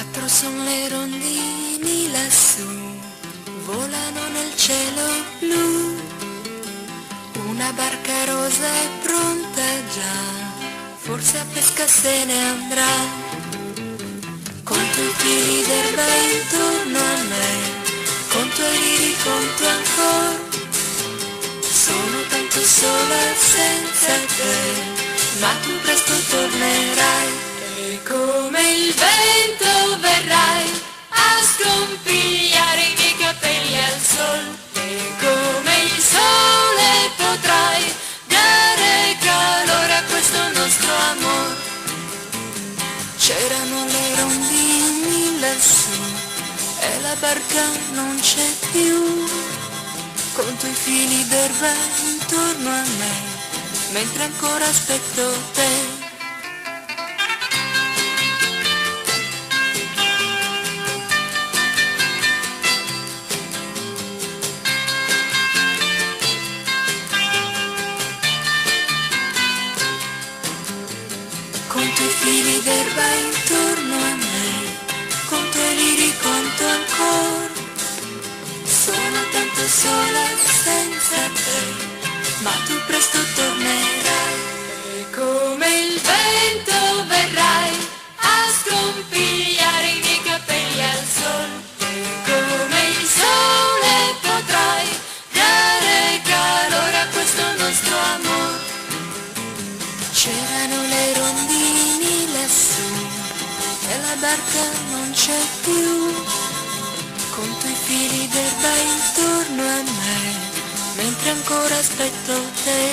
Quattro son le rondini lassù, volano nel cielo blu. Una barca rosa è pronta già, forse a pesca se ne andrà. Conto i fili d'erba intorno a me, conto i liri, conto ancora. Sono tanto sola senza te, ma tu presto tornerai. E come il vento verrai a scompigliare i miei capelli al sol. E come il sole potrai dare calore a questo nostro amore. C'erano le rondini lassù e la barca non c'è più. Conto i fili d'erba intorno a me, mentre ancora aspetto te. Conto i fili d'erba intorno a me, conto i liri, conto ancora. Sono tanto sola senza te, ma tu presto tornerai. E come il vento verrai a scompigliare i miei capelli al sol. E come il sole potrai dare calore a questo nostro amore. C'erano le rondini lassù e la barca non c'è più. Conto i fili d'erba intorno a me, mentre ancora aspetto te.